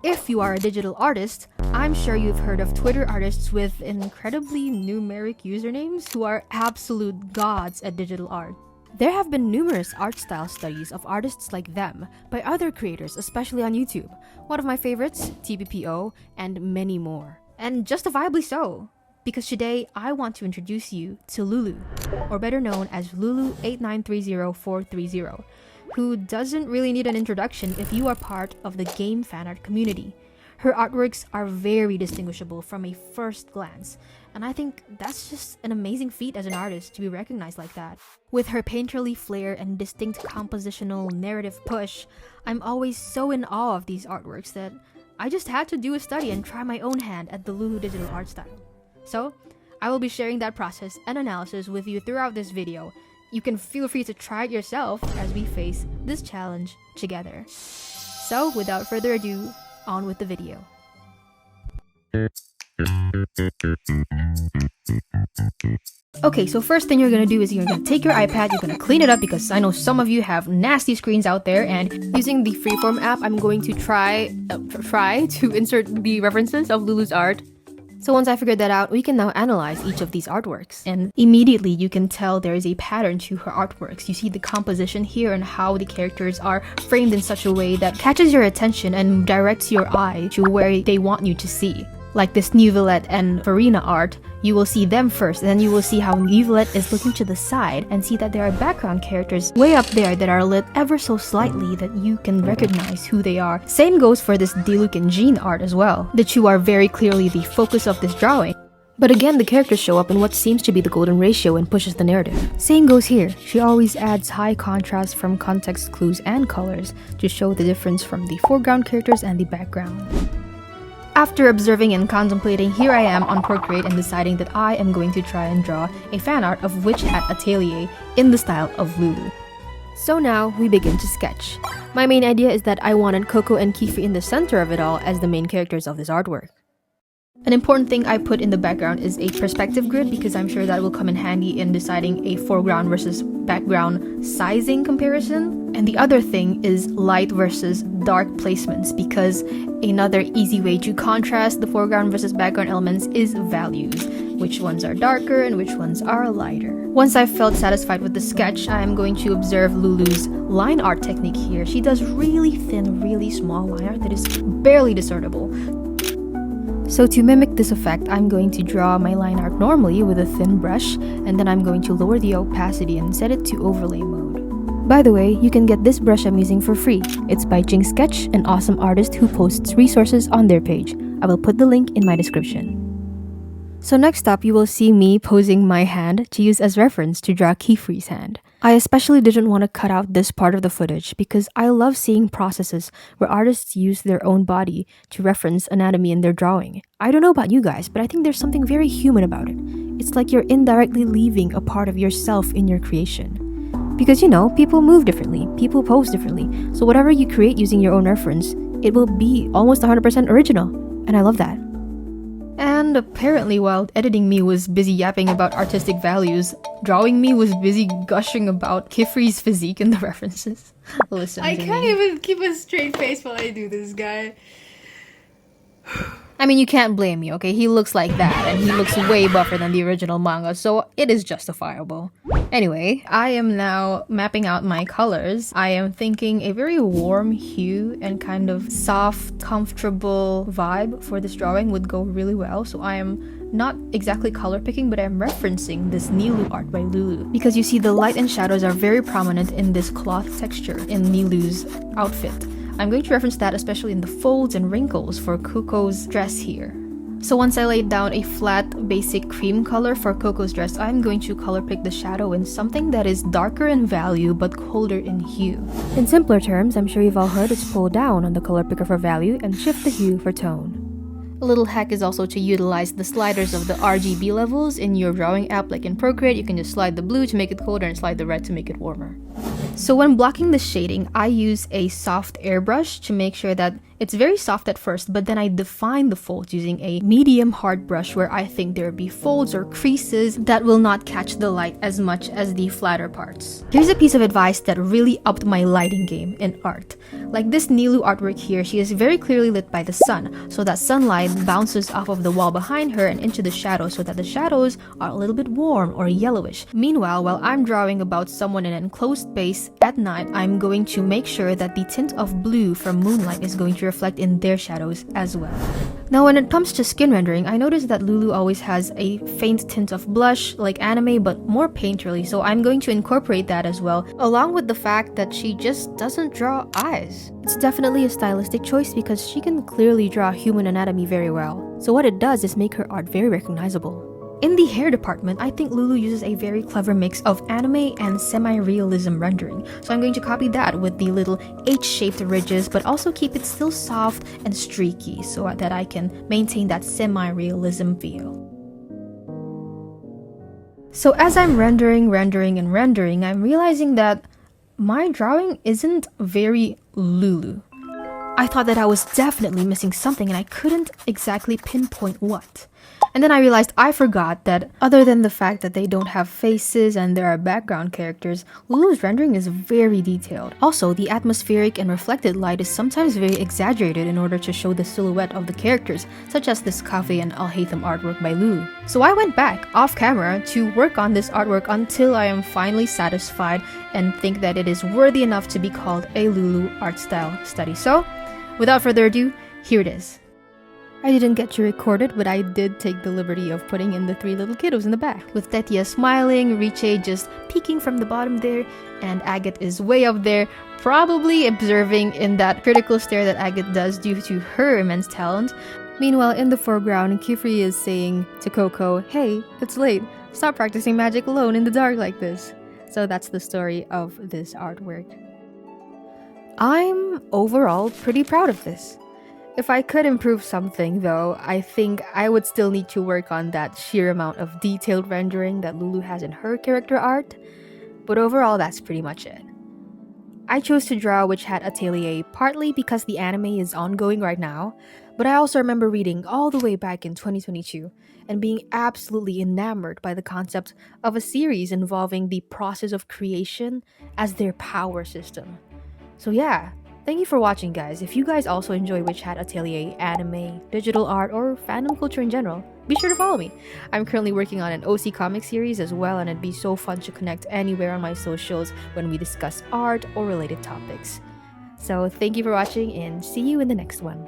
If you are a digital artist, I'm sure you've heard of Twitter artists with incredibly numeric usernames who are absolute gods at digital art. There have been numerous art style studies of artists like them by other creators, especially on YouTube. One of my favorites, TBPO, and many more. And justifiably so, because today I want to introduce you to Lulu, or better known as lulu8930430, who doesn't really need an introduction if you are part of the game fan art community. Her artworks are very distinguishable from a first glance, and I think that's just an amazing feat as an artist to be recognized like that. With her painterly flair and distinct compositional narrative push, I'm always so in awe of these artworks that I just had to do a study and try my own hand at the Lulu digital art style. So, I will be sharing that process and analysis with you throughout this video. You can feel free to try it yourself as we face this challenge together. So, without further ado, on with the video. Okay, so first thing you're gonna do is you're gonna take your iPad, you're gonna clean it up because I know some of you have nasty screens out there, and using the Freeform app, I'm going to try to insert the references of Lulu's art. So once I figured that out, we can now analyze each of these artworks. And immediately you can tell there is a pattern to her artworks. You see the composition here and how the characters are framed in such a way that catches your attention and directs your eye to where they want you to see. Like this Nuvolette and Farina art, you will see them first, and then you will see how Nuvolette is looking to the side and see that there are background characters way up there that are lit ever so slightly that you can recognize who they are. Same goes for this Diluc and Jean art as well. The two are very clearly the focus of this drawing. But again, the characters show up in what seems to be the golden ratio and pushes the narrative. Same goes here. She always adds high contrast from context clues and colors to show the difference from the foreground characters and the background. After observing and contemplating, here I am on Procreate and deciding that I am going to try and draw a fan art of Witch Hat Atelier in the style of Lulu. So now we begin to sketch. My main idea is that I wanted Coco and Kiefer in the center of it all as the main characters of this artwork. An important thing I put in the background is a perspective grid because I'm sure that will come in handy in deciding a foreground versus background sizing comparison. And the other thing is light versus dark placements, because another easy way to contrast the foreground versus background elements is values. Which ones are darker and which ones are lighter. Once I've felt satisfied with the sketch, I am going to observe Lulu's line art technique here. She does really thin, really small line art that is barely discernible. So to mimic this effect, I'm going to draw my line art normally with a thin brush, and then I'm going to lower the opacity and set it to overlay mode. By the way, you can get this brush I'm using for free. It's by Jingsketch, an awesome artist who posts resources on their page. I will put the link in my description. So next up, you will see me posing my hand to use as reference to draw Kiefer's hand. I especially didn't want to cut out this part of the footage because I love seeing processes where artists use their own body to reference anatomy in their drawing. I don't know about you guys, but I think there's something very human about it. It's like you're indirectly leaving a part of yourself in your creation. Because you know, people move differently, people pose differently, so whatever you create using your own reference, it will be almost 100% original, and I love that. And apparently while editing me was busy yapping about artistic values, drawing me was busy gushing about Kiefer's physique in the references. Listen to me. I can't even keep a straight face while I do this, guy. I mean, you can't blame me, okay? He looks like that, and he looks way buffer than the original manga, so it is justifiable. Anyway, I am now mapping out my colors. I am thinking a very warm hue and kind of soft, comfortable vibe for this drawing would go really well, so I am not exactly color picking, but I'm referencing this Nilu art by Lulu. Because you see, the light and shadows are very prominent in this cloth texture in Nilu's outfit. I'm going to reference that especially in the folds and wrinkles for Coco's dress here. So once I laid down a flat, basic cream color for Coco's dress, I'm going to color pick the shadow in something that is darker in value but colder in hue. In simpler terms, I'm sure you've all heard it's pull down on the color picker for value and shift the hue for tone. A little hack is also to utilize the sliders of the RGB levels in your drawing app. Like in Procreate, you can just slide the blue to make it colder and slide the red to make it warmer. So when blocking the shading, I use a soft airbrush to make sure that It's very soft at first, but then I define the folds using a medium hard brush where I think there will be folds or creases that will not catch the light as much as the flatter parts. Here's a piece of advice that really upped my lighting game in art. Like this Nilu artwork here, she is very clearly lit by the sun, so that sunlight bounces off of the wall behind her and into the shadows so that the shadows are a little bit warm or yellowish. Meanwhile, while I'm drawing about someone in an enclosed space at night, I'm going to make sure that the tint of blue from moonlight is going to reflect in their shadows as well. Now when it comes to skin rendering, I noticed that Lulu always has a faint tint of blush like anime but more painterly, so I'm going to incorporate that as well, along with the fact that she just doesn't draw eyes. It's definitely a stylistic choice because she can clearly draw human anatomy very well, so what it does is make her art very recognizable. In the hair department, I think Lulu uses a very clever mix of anime and semi-realism rendering, so I'm going to copy that with the little H-shaped ridges but also keep it still soft and streaky so that I can maintain that semi-realism feel. So as I'm rendering, I'm realizing that my drawing isn't very Lulu. I thought that I was definitely missing something and I couldn't exactly pinpoint what. And then I realized I forgot that other than the fact that they don't have faces and there are background characters, Lulu's rendering is very detailed. Also, the atmospheric and reflected light is sometimes very exaggerated in order to show the silhouette of the characters, such as this Cafe and Al-Haytham artwork by Lulu. So I went back, off camera, to work on this artwork until I am finally satisfied and think that it is worthy enough to be called a Lulu art style study. So, without further ado, here it is. I didn't get to record it, but I did take the liberty of putting in the 3 little kiddos in the back. With Tetia smiling, Riche just peeking from the bottom there, and Agate is way up there, probably observing in that critical stare that Agate does due to her immense talent. Meanwhile, in the foreground, Kifri is saying to Coco, "Hey, it's late. Stop practicing magic alone in the dark like this." So that's the story of this artwork. I'm overall pretty proud of this. If I could improve something though, I think I would still need to work on that sheer amount of detailed rendering that Lulu has in her character art, but overall that's pretty much it. I chose to draw Witch Hat Atelier partly because the anime is ongoing right now, but I also remember reading all the way back in 2022 and being absolutely enamored by the concept of a series involving the process of creation as their power system. So yeah, thank you for watching, guys. If you guys also enjoy Witch Hat Atelier, anime, digital art, or fandom culture in general, be sure to follow me. I'm currently working on an OC comic series as well, and it'd be so fun to connect anywhere on my socials when we discuss art or related topics. So thank you for watching and see you in the next one.